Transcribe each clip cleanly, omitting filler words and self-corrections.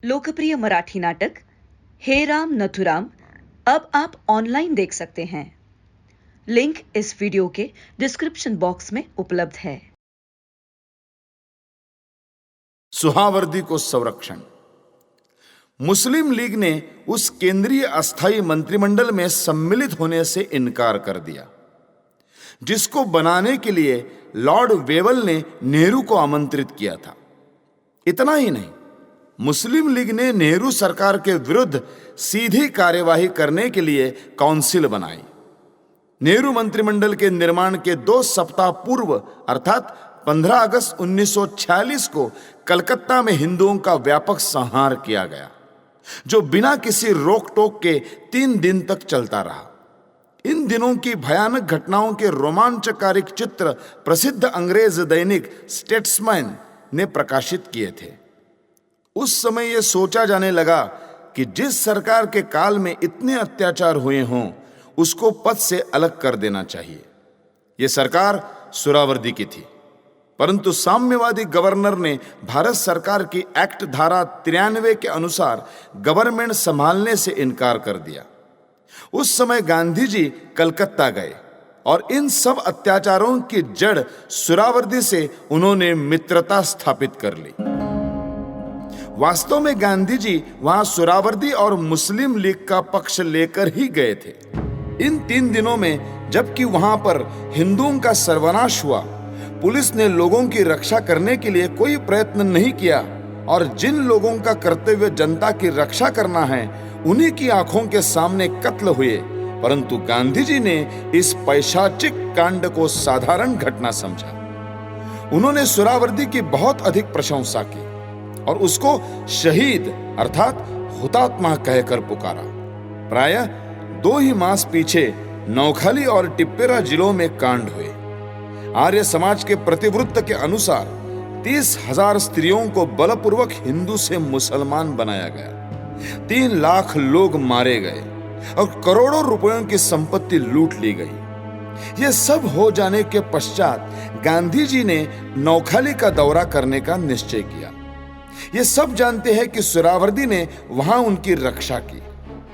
लोकप्रिय मराठी नाटक हे राम नथुराम अब आप ऑनलाइन देख सकते हैं। लिंक इस वीडियो के डिस्क्रिप्शन बॉक्स में उपलब्ध है। सुहावर्दी को संरक्षण। मुस्लिम लीग ने उस केंद्रीय अस्थायी मंत्रिमंडल में सम्मिलित होने से इनकार कर दिया जिसको बनाने के लिए लॉर्ड वेवल ने नेहरू को आमंत्रित किया था। इतना ही नहीं, मुस्लिम लीग ने नेहरू सरकार के विरुद्ध सीधी कार्यवाही करने के लिए काउंसिल बनाई। नेहरू मंत्रिमंडल के निर्माण के 2 सप्ताह पूर्व अर्थात 15 अगस्त 1946 को कलकत्ता में हिंदुओं का व्यापक संहार किया गया, जो बिना किसी रोक टोक के 3 दिन तक चलता रहा। इन दिनों की भयानक घटनाओं के रोमांचकारी चित्र प्रसिद्ध अंग्रेज दैनिक स्टेट्समैन ने प्रकाशित किए थे। उस समय यह सोचा जाने लगा कि जिस सरकार के काल में इतने अत्याचार हुए हों उसको पद से अलग कर देना चाहिए। यह सरकार सुहरावर्दी की थी, परंतु साम्यवादी गवर्नर ने भारत सरकार की एक्ट धारा 93 के अनुसार गवर्नमेंट संभालने से इनकार कर दिया। उस समय गांधी जी कलकत्ता गए और इन सब अत्याचारों की जड़ सुहरावर्दी से उन्होंने मित्रता स्थापित कर ली। वास्तव में गांधी जी वहां सुहरावर्दी और मुस्लिम लीग का पक्ष लेकर ही गए थे। इन 3 दिनों में जबकि वहां पर हिंदुओं का सर्वनाश हुआ, पुलिस ने लोगों की रक्षा करने के लिए कोई प्रयत्न नहीं किया और जिन लोगों का कर्तव्य जनता की रक्षा करना है उन्हीं की आंखों के सामने कत्ल हुए, परंतु गांधी जी ने इस पैशाचिक कांड को साधारण घटना समझा। उन्होंने सुहरावर्दी की बहुत अधिक प्रशंसा की और उसको शहीद अर्थात हुतात्मा कहकर पुकारा। प्रायः 2 ही मास पीछे नौखाली और टिप्पेरा जिलों में कांड हुए। आर्य समाज के प्रतिवृत्त के अनुसार 30,000 स्त्रियों को बलपूर्वक हिंदू से मुसलमान बनाया गया, 3 लाख लोग मारे गए और करोड़ों रुपयों की संपत्ति लूट ली गई। यह सब हो जाने के पश्चात गांधी जी ने नौखाली का दौरा करने का निश्चय किया। ये सब जानते हैं कि सुहरावर्दी ने वहां उनकी रक्षा की,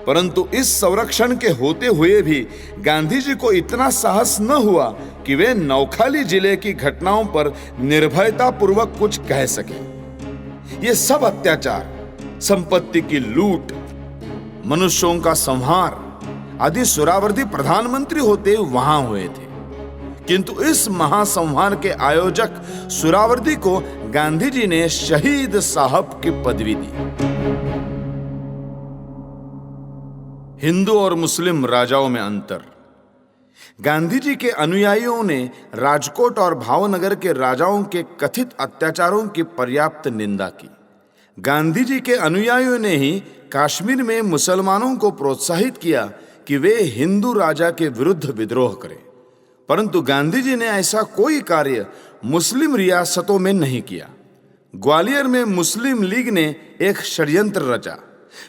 परंतु इस संरक्षण के होते हुए भी गांधी जी को इतना साहस न हुआ कि वे नौखाली जिले की घटनाओं पर निर्भयता पूर्वक कुछ कह सके। ये सब अत्याचार, संपत्ति की लूट, मनुष्यों का संहार आदि सुहरावर्दी प्रधानमंत्री होते वहां हुए थे, किंतु इस महासंहार के आयोजक सुहरावर्दी को गांधी जी ने शहीद साहब की पदवी दी। हिंदू और मुस्लिम राजाओं में अंतर। गांधी जी के अनुयायियों ने राजकोट और भावनगर के राजाओं के कथित अत्याचारों की पर्याप्त निंदा की। गांधी जी के अनुयायियों ने ही कश्मीर में मुसलमानों को प्रोत्साहित किया कि वे हिंदू राजा के विरुद्ध विद्रोह करें, परंतु गांधी जी ने ऐसा कोई कार्य मुस्लिम रियासतों में नहीं किया। ग्वालियर में मुस्लिम लीग ने एक षड्यंत्र रचा,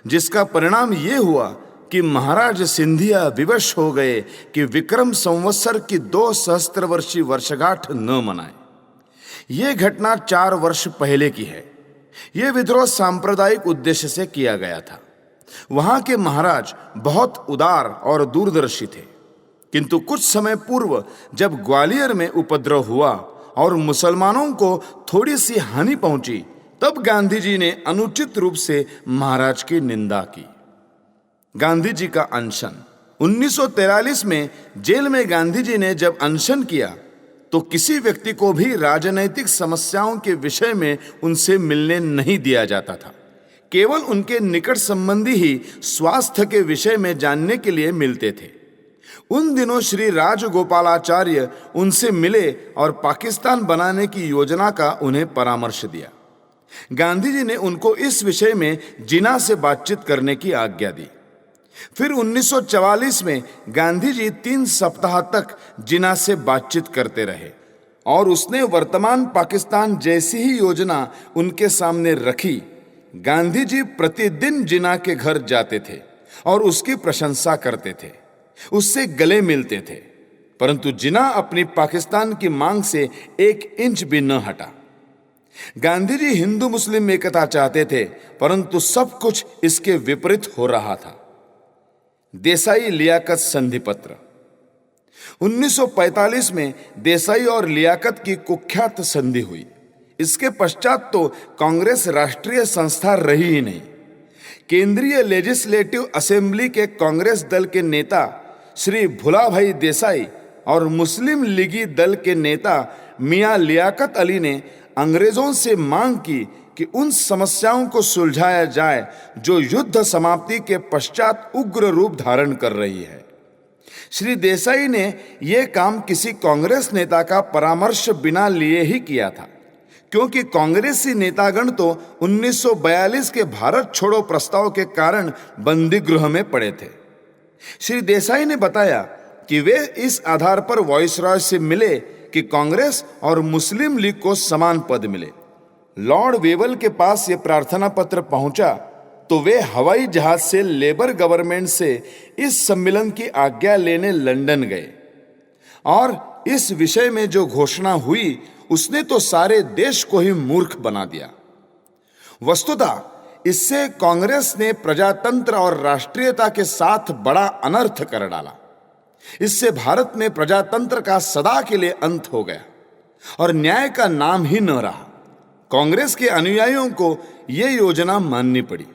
जिसका परिणाम यह हुआ कि महाराज सिंधिया विवश हो गए कि विक्रम संवत्सर की 2 सहस्त्रवर्षीय वर्षगांठ न मनाए। यह घटना 4 वर्ष पहले की है। यह विद्रोह सांप्रदायिक उद्देश्य से किया गया था। वहां के महाराज बहुत उदार और दूरदर्शी थे, किंतु कुछ समय पूर्व जब ग्वालियर में उपद्रव हुआ और मुसलमानों को थोड़ी सी हानि पहुंची, तब गांधी जी ने अनुचित रूप से महाराज की निंदा की। गांधी जी का अनशन। 1943 में जेल में गांधी जी ने जब अनशन किया तो किसी व्यक्ति को भी राजनैतिक समस्याओं के विषय में उनसे मिलने नहीं दिया जाता था। केवल उनके निकट संबंधी ही स्वास्थ्य के विषय में जानने के लिए मिलते थे। उन दिनों श्री राजगोपालाचार्य उनसे मिले और पाकिस्तान बनाने की योजना का उन्हें परामर्श दिया। गांधी जी ने उनको इस विषय में जिन्ना से बातचीत करने की आज्ञा दी। फिर 1944 में गांधी जी 3 सप्ताह तक जिन्ना से बातचीत करते रहे और उसने वर्तमान पाकिस्तान जैसी ही योजना उनके सामने रखी। गांधी जी प्रतिदिन जिन्ना के घर जाते थे और उसकी प्रशंसा करते थे, उससे गले मिलते थे, परंतु जिन्ना अपनी पाकिस्तान की मांग से 1 इंच भी न हटा। गांधी जी हिंदू मुस्लिम एकता चाहते थे, परंतु सब कुछ इसके विपरीत हो रहा था। देसाई लियाकत संधि पत्र 1945 में देसाई और लियाकत की कुख्यात संधि हुई। इसके पश्चात तो कांग्रेस राष्ट्रीय संस्था रही ही नहीं। केंद्रीय लेजिस्लेटिव असेंबली के कांग्रेस दल के नेता श्री भुलाभाई देसाई और मुस्लिम लीगी दल के नेता मियां लियाकत अली ने अंग्रेजों से मांग की कि उन समस्याओं को सुलझाया जाए जो युद्ध समाप्ति के पश्चात उग्र रूप धारण कर रही है। श्री देसाई ने यह काम किसी कांग्रेस नेता का परामर्श बिना लिए ही किया था, क्योंकि कांग्रेसी नेतागण तो 1942 के भारत छोड़ो प्रस्ताव के कारण बंदी गृह में पड़े थे। श्री देसाई ने बताया कि वे इस आधार पर वायसरॉय से मिले कि कांग्रेस और मुस्लिम लीग को समान पद मिले। लॉर्ड वेवल के पास यह प्रार्थना पत्र पहुंचा तो वे हवाई जहाज से लेबर गवर्नमेंट से इस सम्मेलन की आज्ञा लेने लंदन गए और इस विषय में जो घोषणा हुई उसने तो सारे देश को ही मूर्ख बना दिया। वस्तुतः इससे कांग्रेस ने प्रजातंत्र और राष्ट्रीयता के साथ बड़ा अनर्थ कर डाला। इससे भारत में प्रजातंत्र का सदा के लिए अंत हो गया और न्याय का नाम ही न रहा। कांग्रेस के अनुयायियों को यह योजना माननी पड़ी।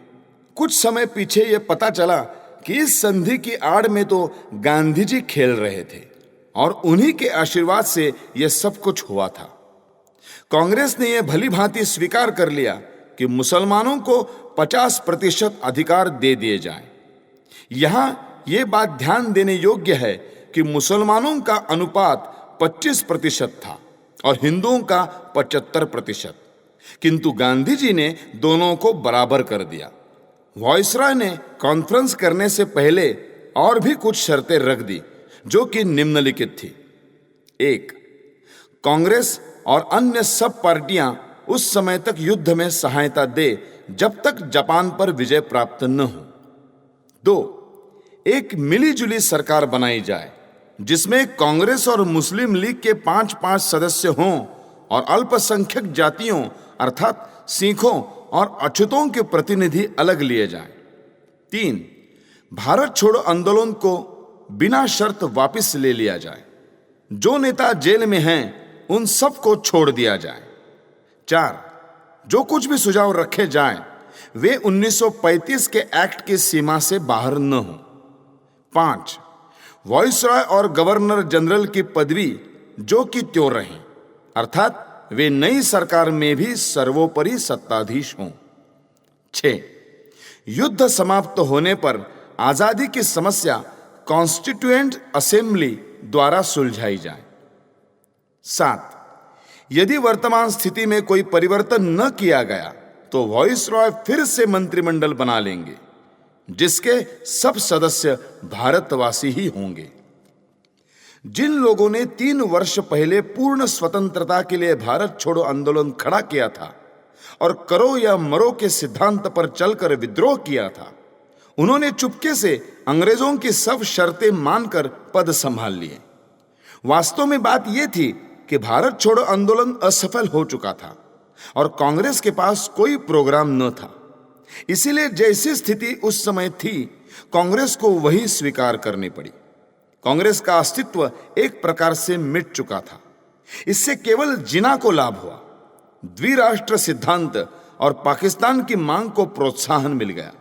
कुछ समय पीछे यह पता चला कि इस संधि की आड़ में तो गांधी जी खेल रहे थे और उन्हीं के आशीर्वाद से यह सब कुछ हुआ था। कांग्रेस ने यह भली भांति स्वीकार कर लिया कि मुसलमानों को 50% अधिकार दे दिए जाएं। यहां यह बात ध्यान देने योग्य है कि मुसलमानों का अनुपात 25% था और हिंदुओं का 75%, किंतु गांधी जी ने दोनों को बराबर कर दिया। वायसरॉय ने कॉन्फ्रेंस करने से पहले और भी कुछ शर्तें रख दी जो कि निम्नलिखित थी। 1. कांग्रेस और अन्य सब पार्टियां उस समय तक युद्ध में सहायता दे जब तक जापान पर विजय प्राप्त न हो। 2. एक मिलीजुली सरकार बनाई जाए जिसमें कांग्रेस और मुस्लिम लीग के 5-5 सदस्य हों और अल्पसंख्यक जातियों अर्थात सिखों और अछूतों के प्रतिनिधि अलग लिए जाएं। 3. भारत छोड़ो आंदोलन को बिना शर्त वापस ले लिया जाए। जो नेता जेल में हैं उन सब को छोड़ दिया जाए। 4. जो कुछ भी सुझाव रखे जाएं वे 1935 के एक्ट की सीमा से बाहर न हो। 5. वायसरॉय और गवर्नर जनरल की पदवी जो कि त्यों रहे, अर्थात वे नई सरकार में भी सर्वोपरि सत्ताधीश हों। 6. युद्ध समाप्त होने पर आजादी की समस्या कॉन्स्टिट्यूएंट असेंबली द्वारा सुलझाई जाए। 7. यदि वर्तमान स्थिति में कोई परिवर्तन न किया गया तो वायसरॉय फिर से मंत्रिमंडल बना लेंगे जिसके सब सदस्य भारतवासी ही होंगे। जिन लोगों ने 3 वर्ष पहले पूर्ण स्वतंत्रता के लिए भारत छोड़ो आंदोलन खड़ा किया था और करो या मरो के सिद्धांत पर चलकर विद्रोह किया था, उन्होंने चुपके से अंग्रेजों की सब शर्तें मानकर पद संभाल लिए। वास्तव में बात यह थी कि भारत छोड़ो आंदोलन असफल हो चुका था और कांग्रेस के पास कोई प्रोग्राम न था। इसीलिए जैसी स्थिति उस समय थी कांग्रेस को वही स्वीकार करनी पड़ी। कांग्रेस का अस्तित्व एक प्रकार से मिट चुका था। इससे केवल जिन्ना को लाभ हुआ। द्विराष्ट्र सिद्धांत और पाकिस्तान की मांग को प्रोत्साहन मिल गया।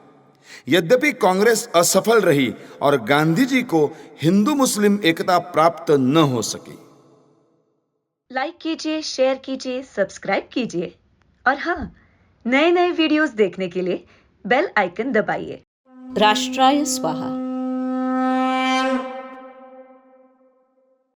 यद्यपि कांग्रेस असफल रही और गांधी जी को हिंदू मुस्लिम एकता प्राप्त न हो सकी। लाइक कीजिए, शेयर कीजिए, सब्सक्राइब कीजिए और हाँ, नए नए वीडियोस देखने के लिए बेल आइकन दबाइए। राष्ट्राय स्वाहा।